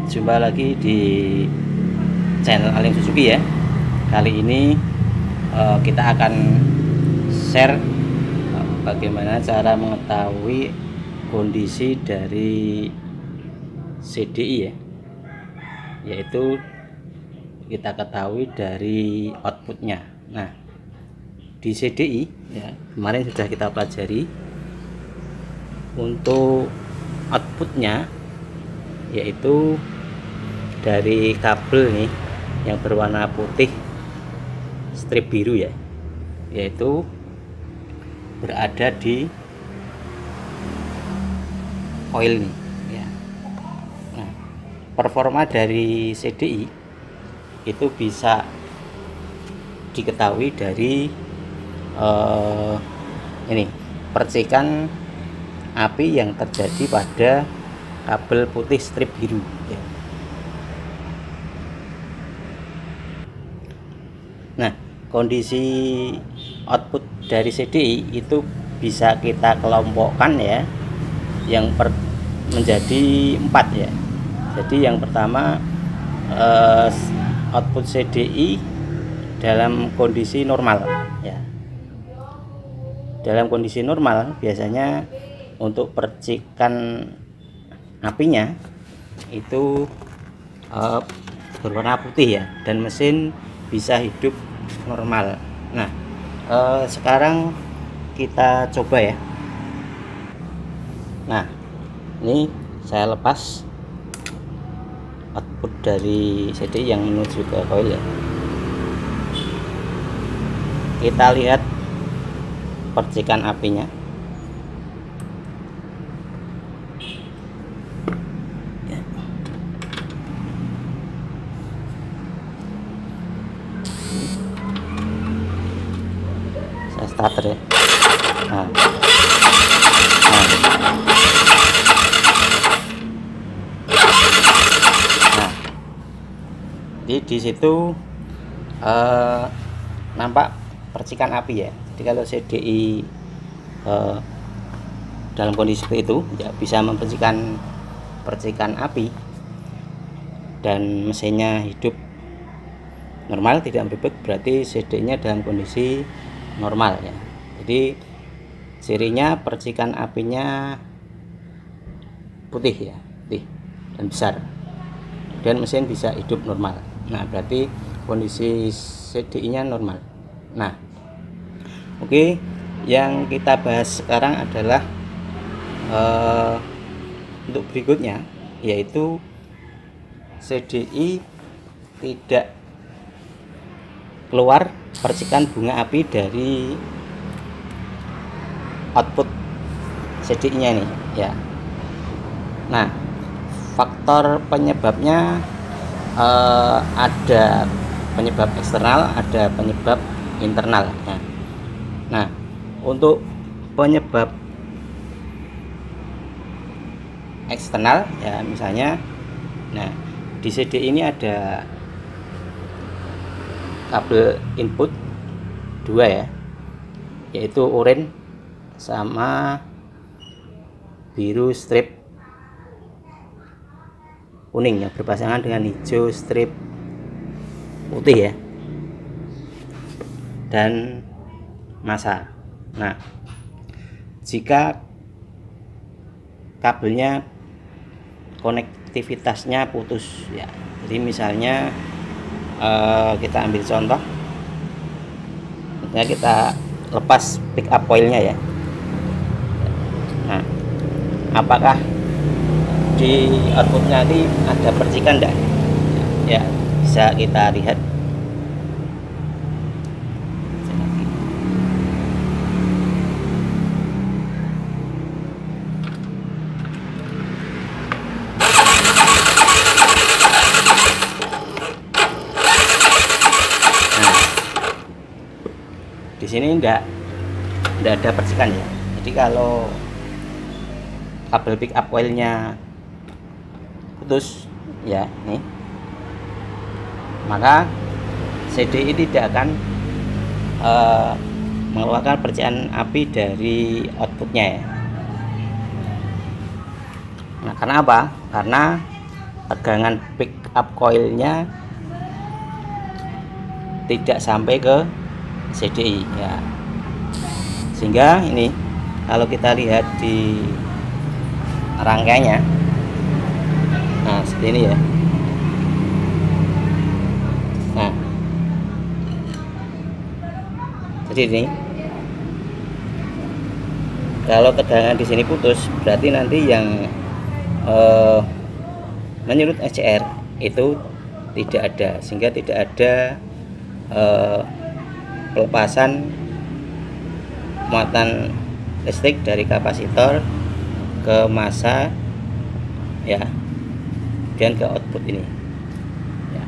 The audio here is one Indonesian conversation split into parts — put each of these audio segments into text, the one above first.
Jumpa lagi di channel Aling Suzuki ya. Kali ini kita akan share bagaimana cara mengetahui kondisi dari CDI ya, yaitu kita ketahui dari outputnya. Nah, di CDI ya, kemarin sudah kita pelajari untuk outputnya, yaitu dari kabel nih yang berwarna putih strip biru ya, yaitu berada di coil nih ya. Nah, performa dari CDI itu bisa diketahui dari ini percikan api yang terjadi pada kabel putih strip biru ya. Nah, kondisi output dari CDI itu bisa kita kelompokkan ya, yang menjadi 4 ya. Jadi yang pertama, output CDI dalam kondisi normal ya. Dalam kondisi normal biasanya untuk percikan apinya itu berwarna putih ya, dan mesin bisa hidup normal. Nah, sekarang kita coba ya. Nah, ini saya lepas output dari CDI yang menuju ke coil ya. Kita lihat percikan apinya. Saya starter ya. Nah, jadi di situ nampak percikan api ya. Jadi kalau CDI dalam kondisi seperti itu ya, bisa mempercikan percikan api dan mesinnya hidup normal, tidak berbet, berarti CDI-nya dalam kondisi normal ya. Jadi cirinya percikan apinya putih ya, putih dan besar, dan mesin bisa hidup normal. Nah, berarti kondisi CDI-nya normal. Nah, oke, yang kita bahas sekarang adalah untuk berikutnya, yaitu CDI tidak keluar percikan bunga api dari output CDI-nya nih ya. Nah, faktor penyebabnya ada penyebab eksternal, ada penyebab internal ya. Nah, untuk penyebab eksternal ya, misalnya, nah di CDI ini ada kabel input 2 ya, yaitu oranye sama biru strip kuning yang berpasangan dengan hijau strip putih ya, dan massa. Nah, jika kabelnya konektivitasnya putus ya, jadi misalnya kita ambil contoh, misalnya kita lepas pick up coilnya ya. Nah, apakah di outputnya ini ada percikan enggak ya? Bisa kita lihat. Di sini enggak ada percikan ya. Jadi kalau kabel pick up coilnya putus ya, nih, maka CDI tidak akan mengeluarkan percikan api dari outputnya ya. Nah, karena apa? Karena tegangan pick up coilnya tidak sampai ke CDI ya, sehingga ini kalau kita lihat di rangkaiannya, nah seperti ini ya. Nah jadi ini kalau tegangan di sini putus, berarti nanti yang menyulut SCR itu tidak ada, sehingga tidak ada pelepasan muatan listrik dari kapasitor ke massa ya, dan ke output ini ya.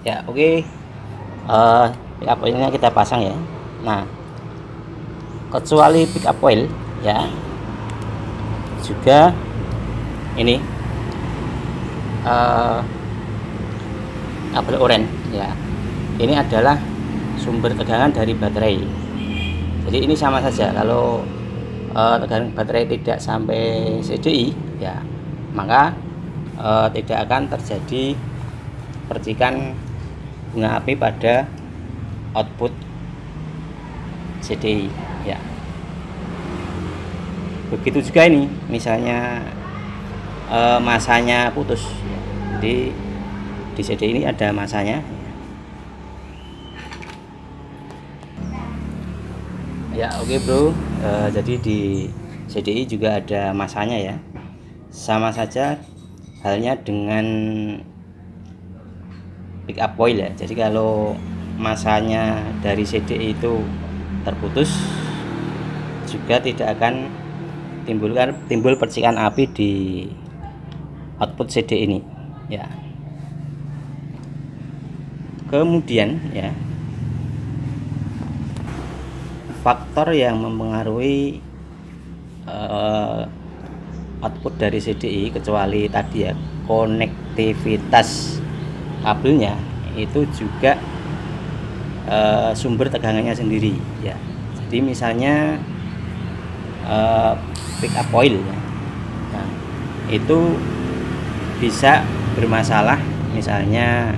Ya oke, pick up coilnya kita pasang ya. Nah kecuali pick up coil ya, juga ini kabel oren ya, ini adalah sumber tegangan dari baterai. Jadi ini sama saja, kalau tegangan baterai tidak sampai CDI ya, maka tidak akan terjadi percikan bunga api pada output CDI ya. Begitu juga ini, misalnya masanya putus, jadi di CDI ini ada masanya ya. Oke bro, jadi di CDI juga ada masanya ya, sama saja halnya dengan pick up coil ya. Jadi kalau masanya dari CDI itu terputus, juga tidak akan timbul percikan api di output CDI ini ya. Kemudian ya, faktor yang mempengaruhi output dari CDI, kecuali tadi ya konektivitas kabelnya, itu juga sumber tegangannya sendiri ya. Jadi misalnya pick up coil ya, nah, itu bisa bermasalah, misalnya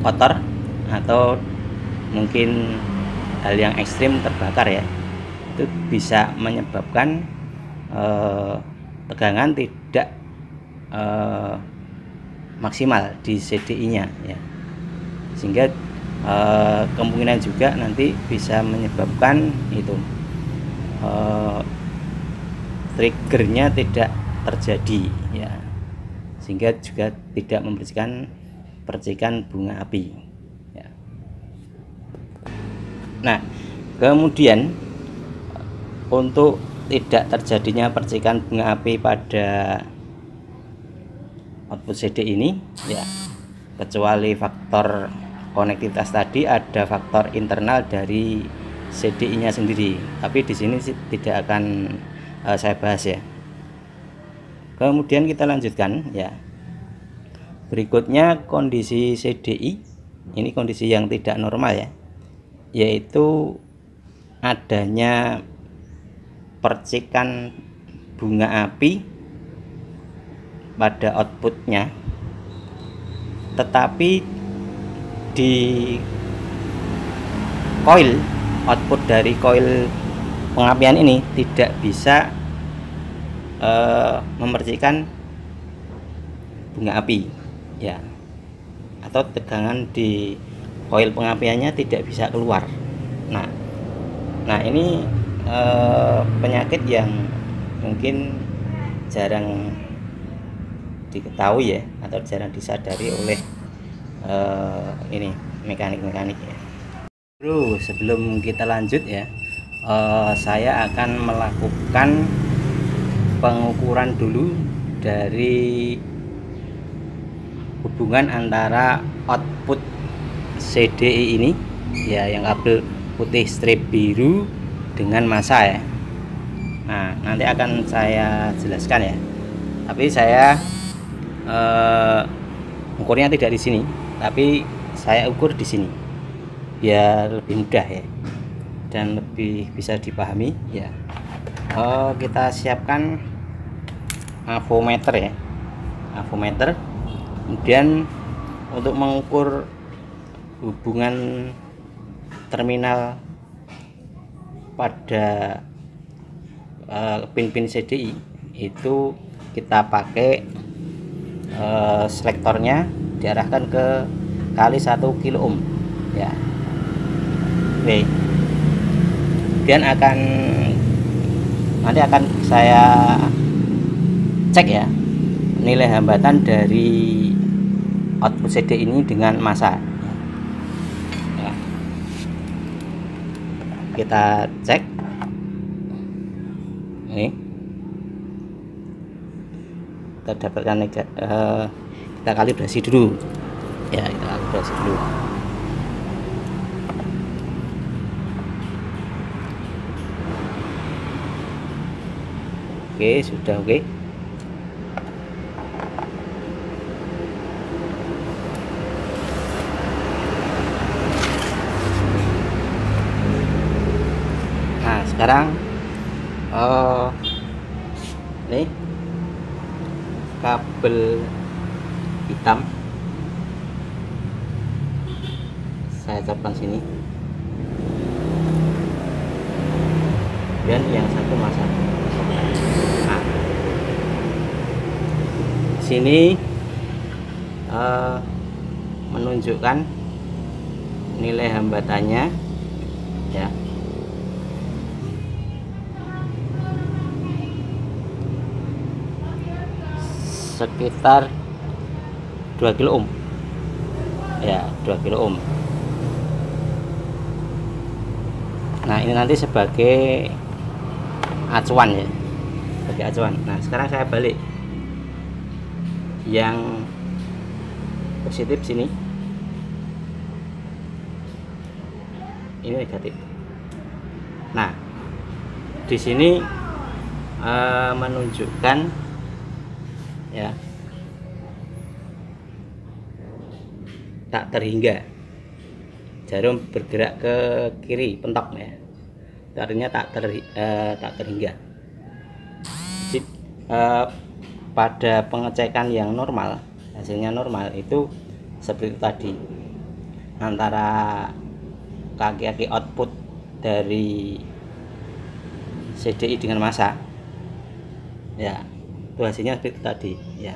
kotor atau mungkin hal yang ekstrim terbakar ya, itu bisa menyebabkan tegangan tidak maksimal di CDI nya ya, sehingga kemungkinan juga nanti bisa menyebabkan itu triggernya tidak terjadi ya, sehingga juga tidak memberikan percikan bunga api ya. Nah kemudian untuk tidak terjadinya percikan bunga api pada output CD ini ya, kecuali faktor konektivitas tadi, ada faktor internal dari CDI nya sendiri, tapi di sini sih tidak akan saya bahas ya. Kemudian kita lanjutkan ya. Berikutnya kondisi CDI, ini kondisi yang tidak normal ya, yaitu adanya percikan bunga api pada outputnya, tetapi di coil, output dari coil pengapian ini tidak bisa memercikan bunga api ya, atau tegangan di coil pengapiannya tidak bisa keluar. Nah ini penyakit yang mungkin jarang diketahui ya, atau jarang disadari oleh ini mekanik-mekanik ya. Bro, sebelum kita lanjut ya, saya akan melakukan pengukuran dulu dari hubungan antara output CDI ini ya, yang kabel putih strip biru dengan massa ya. Nah nanti akan saya jelaskan ya, tapi saya ukurnya tidak di sini, tapi saya ukur di sini biar lebih mudah ya, dan lebih bisa dipahami ya. kita siapkan avometer ya, avometer. Kemudian untuk mengukur hubungan terminal pada pin-pin CDI itu kita pakai selektornya diarahkan ke kali 1 kilo ohm ya. Oke, kemudian nanti akan saya cek ya nilai hambatan dari output CD ini dengan massa ya. Kita cek ini, kita dapatkan kita kalibrasi dulu ya, kita kalibrasi dulu. Oke, sudah oke. Nah, sekarang ini kabel hitam saya copkan sini, dan yang satu masuk. Nah, sini menunjukkan nilai hambatannya ya. Sekitar 2 kilo ohm ya, 2 kilo ohm. Nah, ini nanti sebagai acuan ya, sebagai acuan. Nah, sekarang saya balik yang positif sini, ini negatif. Nah, di sini menunjukkan ya tak terhingga, jarum bergerak ke kiri pentok ya, artinya tak terhingga. Jadi, pada pengecekan yang normal, hasilnya normal itu seperti tadi, antara kaki-kaki output dari CDI dengan massa ya, itu hasilnya seperti tadi ya,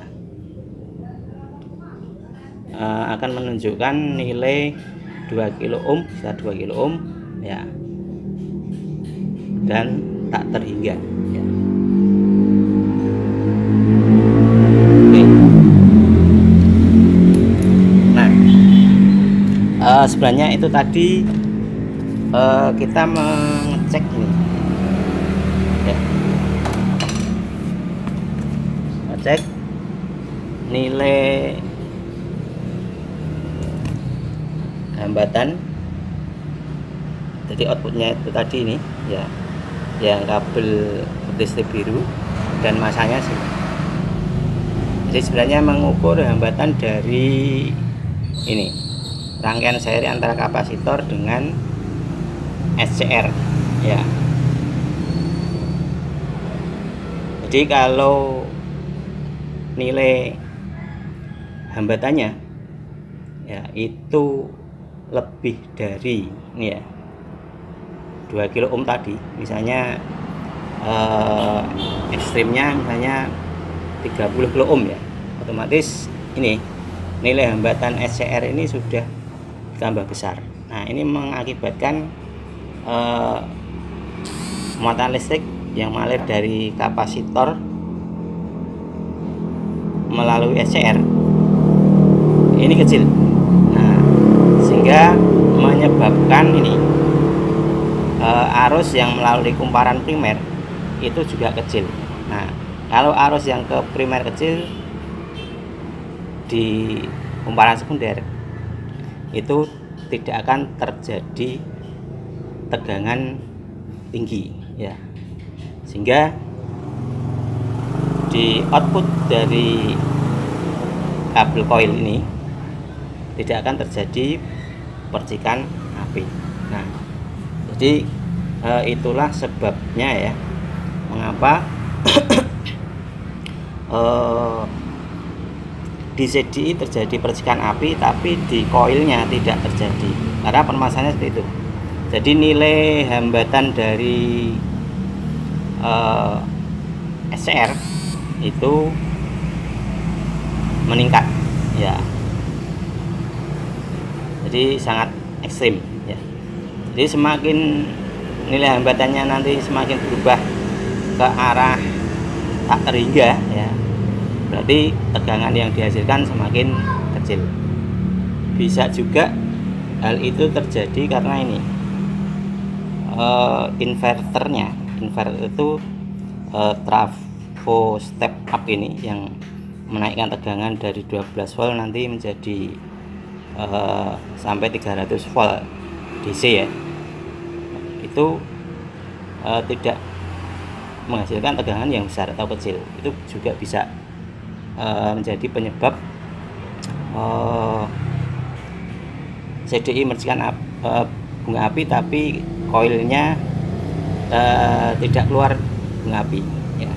akan menunjukkan nilai 2 kilo ohm, bisa 2 kilo ohm ya, dan tak terhingga ya. Oke. Nah, sebenarnya itu tadi kita mengecek ini ya, cek nilai hambatan jadi outputnya itu tadi ini ya, yang kabel listrik biru dan masanya sih. Jadi sebenarnya mengukur hambatan dari ini rangkaian seri antara kapasitor dengan SCR ya. Jadi kalau nilai hambatannya ya itu lebih dari ini ya, 2 kilo ohm tadi, misalnya ekstrimnya misalnya 30 kilo ohm ya, otomatis ini nilai hambatan SCR ini sudah tambah besar. Nah, ini mengakibatkan muatan listrik yang mengalir dari kapasitor melalui SCR ini kecil. Nah, sehingga menyebabkan ini arus yang melalui kumparan primer itu juga kecil. Nah, kalau arus yang ke primer kecil, di kumparan sekunder itu tidak akan terjadi tegangan tinggi ya, sehingga di output dari kabel koil ini tidak akan terjadi percikan api. Nah, jadi itulah sebabnya ya, kenapa di CDI terjadi percikan api tapi di koilnya tidak terjadi, karena permasalahannya seperti itu. Jadi nilai hambatan dari SCR itu meningkat ya, jadi sangat ekstrim ya. Jadi semakin nilai hambatannya nanti semakin berubah ke arah tak terhingga ya, berarti tegangan yang dihasilkan semakin kecil. Bisa juga hal itu terjadi karena ini inverternya. Inverter itu trafo step up ini yang menaikkan tegangan dari 12 volt nanti menjadi sampai 300 volt DC ya, itu tidak menghasilkan tegangan yang besar atau kecil. Itu juga bisa menjadi penyebab CDI mercikan bunga api tapi koilnya tidak keluar bunga api ya.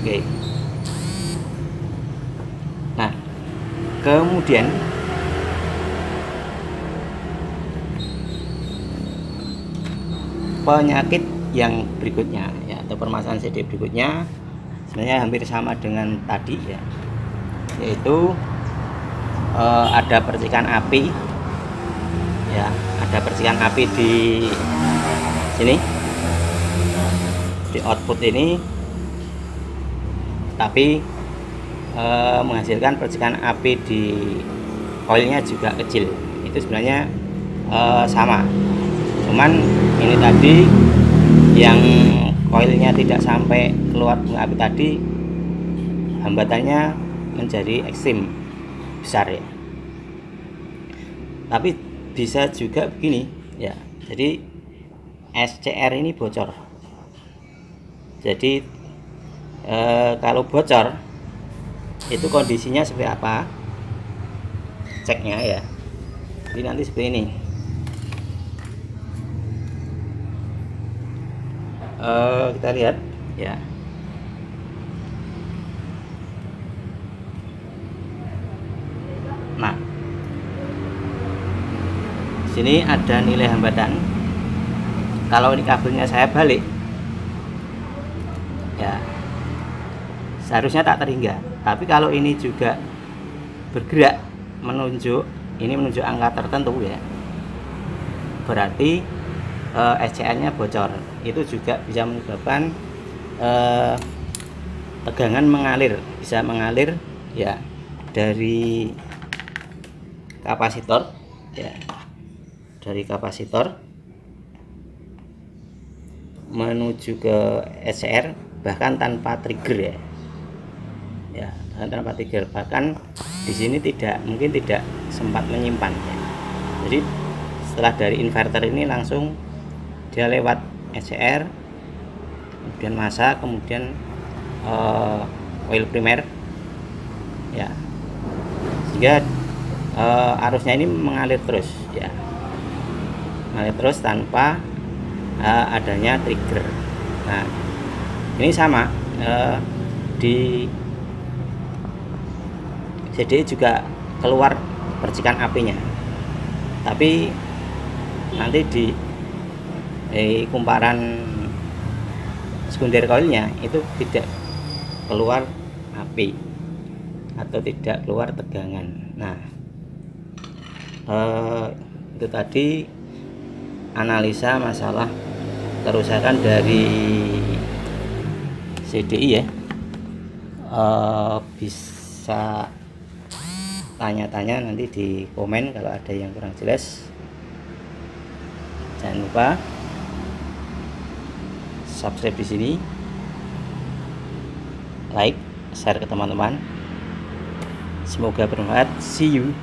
Oke. Nah, kemudian penyakit yang berikutnya ya, atau permasalahan CDI berikutnya sebenarnya hampir sama dengan tadi ya, yaitu ada percikan api ya, ada percikan api di sini di output ini, tapi menghasilkan percikan api di koilnya juga kecil. Itu sebenarnya sama, cuman ini tadi yang koilnya tidak sampai keluar bunga api tadi hambatannya menjadi ekstrim besar ya. Tapi bisa juga begini ya, jadi SCR ini bocor. Jadi kalau bocor itu kondisinya seperti apa, ceknya ya. Jadi nanti seperti ini. Kita lihat ya. Nah, sini ada nilai hambatan. Kalau ini kabelnya saya balik ya, seharusnya tak terhingga. Tapi kalau ini juga bergerak menunjuk, ini menunjuk angka tertentu ya, berarti SCR-nya bocor. Itu juga bisa menyebabkan tegangan mengalir, bisa mengalir ya dari kapasitor ya, dari kapasitor menuju ke SCR bahkan tanpa trigger ya, tanpa trigger. Bahkan di sini mungkin tidak sempat menyimpan ya. Jadi setelah dari inverter ini langsung dia lewat SCR, kemudian masa, kemudian coil primer ya, sehingga arusnya ini mengalir terus ya, mengalir terus tanpa adanya trigger. Nah, ini sama di CDI juga keluar percikan apinya, tapi nanti di kumparan sekunder koilnya itu tidak keluar api atau tidak keluar tegangan. Nah, itu tadi analisa masalah kerusakan dari CDI ya. Bisa tanya-tanya nanti di komen kalau ada yang kurang jelas. Jangan lupa subscribe di sini, like, share ke teman-teman. Semoga bermanfaat. See you.